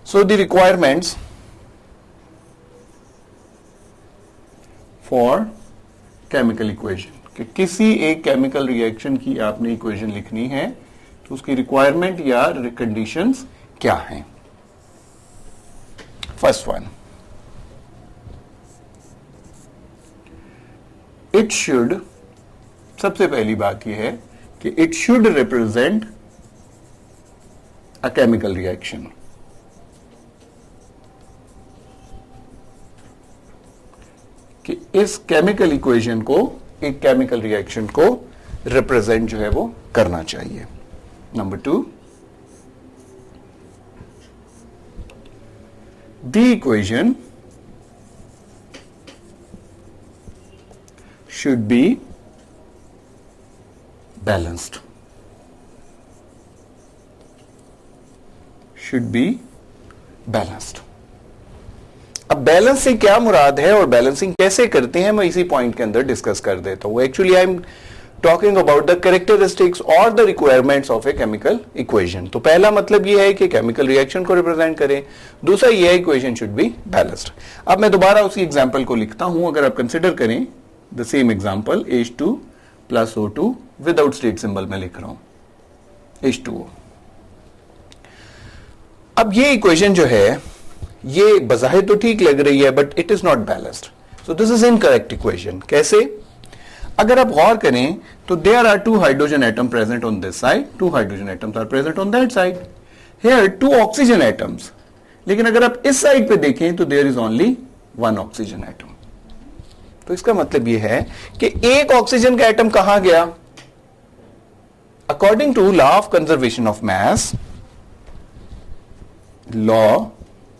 So the requirements for chemical equation, कि किसी एक केमिकल रिएक्शन की आपने इक्वेशन लिखनी है तो उसकी रिक्वायरमेंट या कंडीशंस क्या हैं? फर्स्ट वन, इट शुड, सबसे पहली बात यह है कि it should represent a chemical reaction. कि इस केमिकल इक्वेशन को, एक केमिकल रिएक्शन को रिप्रेजेंट जो है वो करना चाहिए। Number two, the equation should be balanced, should be balanced. अब बैलेंस से क्या मुराद है और बैलेंसिंग कैसे करते हैं, मैं इसी पॉइंट के अंदर डिस्कस कर देता हूं। Actually I am talking about the characteristics और the requirements of a chemical equation. तो पहला मतलब यह है कि केमिकल रिएक्शन को रिप्रेजेंट करें, दूसरा यह है इक्वेशन शुड बी बैलेंस्ड। अब मैं दोबारा उसी एग्जांपल को लिखता हूं। अगर आप कंसिडर करें the same example, H2 plus O2 without state symbol में लिख रहा हूं, H2O। अब ये इक्वेशन जो है ये बज़ाहिर तो ठीक लग रही है, but it is not balanced, so this is incorrect equation. कैसे? अगर आप गौर करें तो there are 2 hydrogen atom present on this side, 2 hydrogen atoms are present on that side, here 2 oxygen atoms. लेकिन अगर आप इस साइड पे देखें तो there is only 1 oxygen atom. तो इसका मतलब यह है कि एक ऑक्सीजन का एटम कहां गया? According to law of conservation of mass, law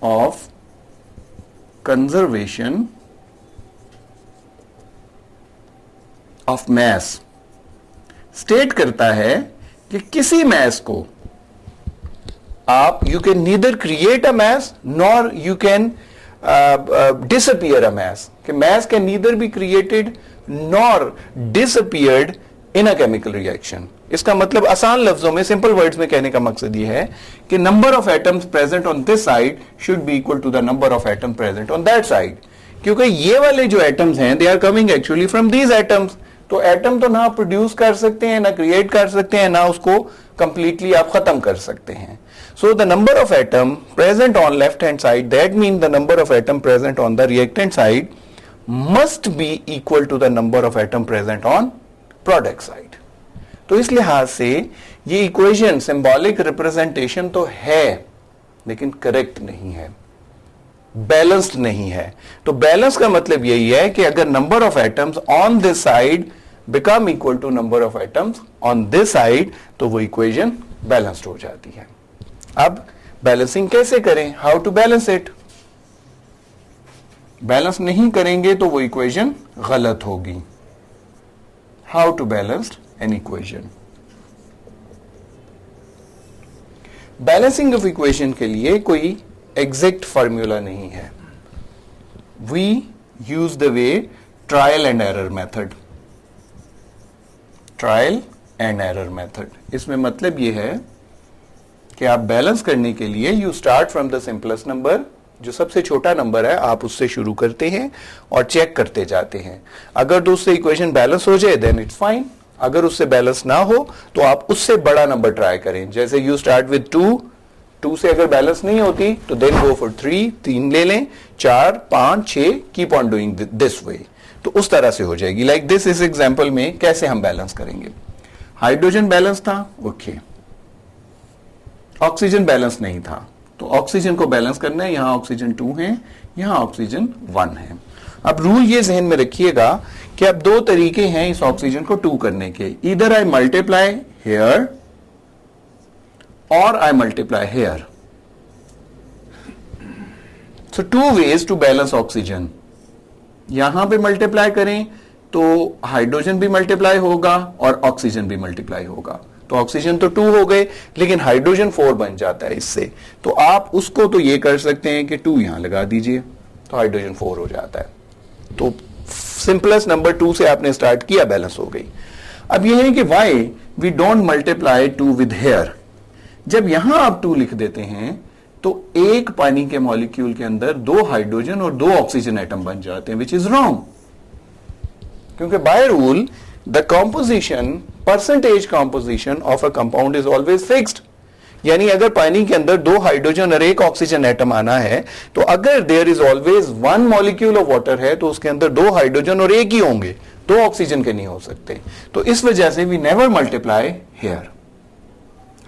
of conservation of mass state करता है कि किसी मास को आप, you can neither create a mass nor you can disappear a mass, कि mass can neither be created nor disappeared in a chemical reaction। इसका मतलब आसान लफ्जों में, सिंपल वर्ड्स में कहने का मकसद यह है कि number of atoms present on this side should be equal to the number of atom present on that side, क्योंकि ये वाले जो एटम्स हैं they are coming actually from these atoms. तो एटम तो ना प्रोड्यूस कर सकते हैं, ना क्रिएट कर सकते हैं, ना उसको कंप्लीटली आप खत्म कर सकते हैं। So the number of atom present on left hand side, that means the number of atom present on the reactant side must be equal to the number of atom present on product side। तो इस लिहाज से ये equation symbolic representation तो है लेकिन correct नहीं है, बैलेंस्ड नहीं है। तो बैलेंस का मतलब यही है कि अगर number of atoms on this side become equal to number of atoms on this side तो वो इक्वेशन बैलेंस्ड हो जाती है। अब बैलेंसिंग कैसे करें? How to balance it? Balance नहीं करेंगे तो वो इक्वेशन गलत होगी। How to balance an equation? Balancing of equation के लिए कोई एग्जैक्ट फॉर्मूला नहीं है। We use the way trial and error method. Trial and error method, इसमें मतलब यह है कि आप बैलेंस करने के लिए you start from the simplest number, जो सबसे छोटा नंबर है आप उससे शुरू करते हैं और चेक करते जाते हैं। अगर तो उससे इक्वेशन बैलेंस हो जाए देन इट्स फाइन, अगर उससे बैलेंस ना हो तो आप उससे बड़ा नंबर ट्राई करें। जैसे यू स्टार्ट विद 2 से अगर बैलेंस नहीं होती तो देन गो फॉर 3 ले लें, 4, 5, 6, keep on doing this way, तो उस तरह से हो जाएगी। लाइक दिस इस एग्जाम्पल में कैसे हम बैलेंस करेंगे? हाइड्रोजन बैलेंस था, ओके, ऑक्सीजन बैलेंस नहीं था, तो ऑक्सीजन को बैलेंस करना है। यहां ऑक्सीजन 2 है, यहां ऑक्सीजन 1 है। अब रूल ये जहन में रखिएगा कि अब 2 तरीके हैं इस ऑक्सीजन को 2 करने के, इधर आई मल्टीप्लाई हेयर और I multiply here. So 2 ways to balance oxygen. यहां पे मल्टीप्लाई करें तो हाइड्रोजन भी मल्टीप्लाई होगा और ऑक्सीजन भी मल्टीप्लाई होगा, तो ऑक्सीजन तो 2 हो गए लेकिन हाइड्रोजन 4 बन जाता है इससे। तो आप उसको तो ये कर सकते हैं कि 2 यहां लगा दीजिए तो हाइड्रोजन 4 हो जाता है। तो सिंपलेस्ट नंबर 2 से आपने स्टार्ट किया, बैलेंस हो गई। अब यह है कि why we don't multiply 2 with here. जब यहां आप 2 लिख देते हैं तो तो एक पानी के मॉलिक्यूल के अंदर 2 हाइड्रोजन और 2 ऑक्सीजन एटम बन जाते हैं, विच इज रॉन्ग, क्योंकि by rule the composition, percentage composition of a compound is always fixed. यानी अगर पानी के अंदर 2 हाइड्रोजन और 1 ऑक्सीजन एटम आना है, तो अगर there is always 1 molecule of water है, तो उसके अंदर 2 हाइड्रोजन और 1 ही होंगे, 2 ऑक्सीजन के नहीं हो सकते। तो इस वजह से वी नेवर मल्टीप्लाई हेयर।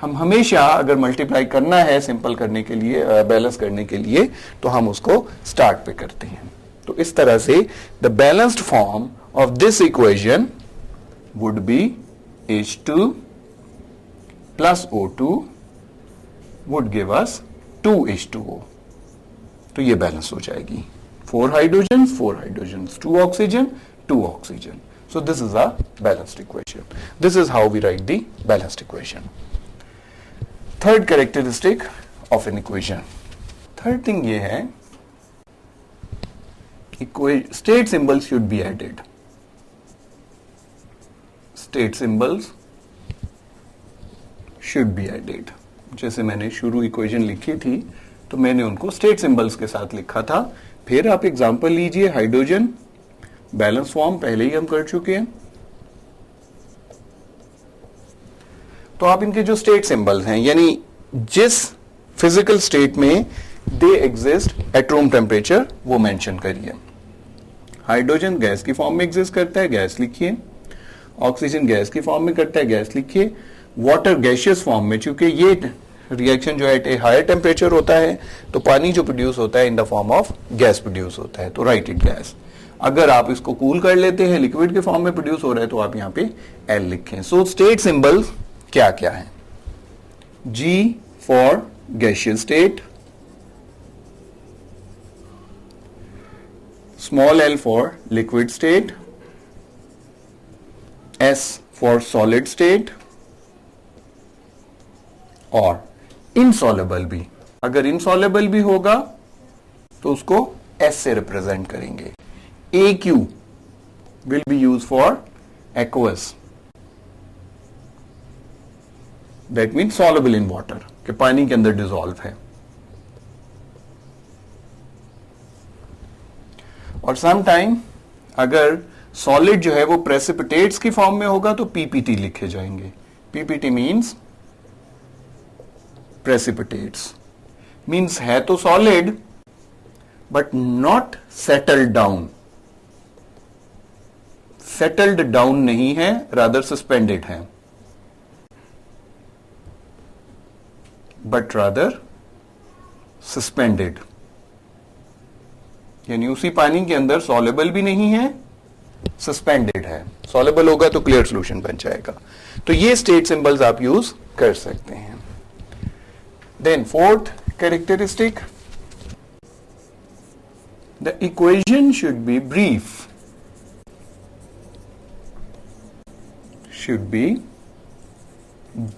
हम हमेशा अगर मल्टीप्लाई करना है सिंपल करने के लिए, बैलेंस करने के लिए, तो हम उसको स्टार्ट पे करते हैं। तो इस तरह से the balanced form of this equation would be H2 plus O2 would give us 2H2O। तो ये बैलेंस हो जाएगी, 4 hydrogen, 2 oxygen, 2 oxygen. So this is a balanced equation. This is how we write the balanced equation. Third characteristic of an equation. Third thing ये है, state symbols should be added. State symbols should be added. जैसे मैंने शुरू equation लिखी थी तो मैंने उनको स्टेट सिंबल्स के साथ लिखा था। फिर आप एग्जांपल लीजिए, हाइड्रोजन बैलेंस फॉर्म पहले ही हम कर चुके हैं। तो आप इनके जो स्टेट सिंबल्स हैं, यानी जिस फिजिकल स्टेट में they exist at room temperature, वो मेंशन करिए। हाइड्रोजन गैस की फॉर्म में एग्जिस्ट करता है, गैस लिखिए। ऑक्सीजन गैस की फॉर्म में करता है, गैस लिखिए। वाटर गैशियस फॉर्म में, चूंकि ये रिएक्शन जो है एट ए हायर टेम्परेचर होता है, तो पानी जो प्रोड्यूस होता है in the form of gas produce होता है, तो राइट इट गैस। अगर आप इसको कूल कर लेते हैं, लिक्विड के फॉर्म में प्रोड्यूस हो रहा है, तो आप यहां पे एल लिखें। सो स्टेट सिंबल क्या क्या है? G for gaseous state, small l for liquid state, S for solid state, और इनसॉलेबल भी। अगर इनसॉलेबल भी होगा तो उसको S से रिप्रेजेंट करेंगे। AQ will be use for aqueous, that mean soluble in water, कि पानी के अंदर डिसॉल्व है। और सम टाइम अगर सॉलिड जो है वो प्रेसिपिटेट्स की फॉर्म में होगा तो PPT लिखे जाएंगे। PPT मीन्स प्रेसिपिटेट्स, मीन्स है तो solid but not settled down. Settled down नहीं है, रादर सस्पेंडेड है, बट रादर सस्पेंडेड, यानी उसी पानी के अंदर सॉलेबल भी नहीं है, सस्पेंडेड है। सॉलेबल होगा तो क्लियर सॉल्यूशन बन जाएगा। तो ये स्टेट सिंबल्स आप यूज कर सकते हैं। Then fourth characteristic, the equation should be brief. Should be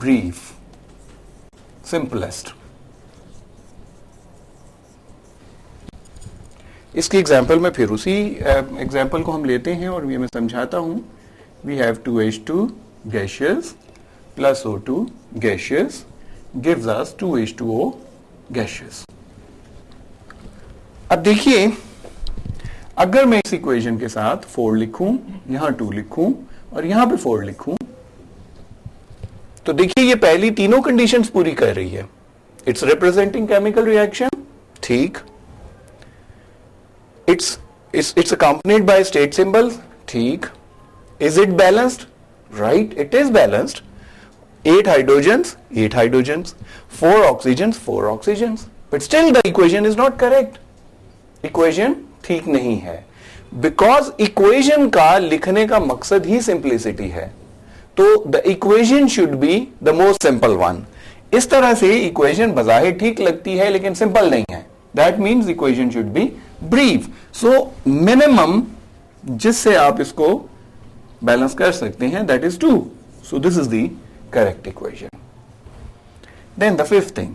brief, simplest. इसकी एग्जाम्पल में फिर उसी एग्जाम्पल को हम लेते हैं और ये मैं समझाता हूं। We have 2H2 gaseous plus O2 gaseous gives us 2H2O gaseous। अब देखिए, अगर मैं इस इक्वेशन के साथ 4 लिखूं, यहां 2 लिखूं और यहां पे 4 लिखूं, तो देखिए ये पहली तीनों कंडीशंस पूरी कर रही है। इट्स रिप्रेजेंटिंग केमिकल रिएक्शन, ठीक। It's accompanied by state symbols, ठीक। Is it balanced? Right, it is balanced. 8 hydrogens, 8 hydrogens, 4 oxygens, 4 oxygens, but still the equation is not correct. Equation ठीक नहीं है, because equation का लिखने का मकसद ही simplicity है। तो the equation should be the most simple one। इस तरह से equation बज़ाहिर ठीक लगती है लेकिन simple नहीं है। That means equation should be brief। So minimum जिससे आप इसको बैलेंस कर सकते हैं, that is 2। So this is the correct equation। Then the fifth thing,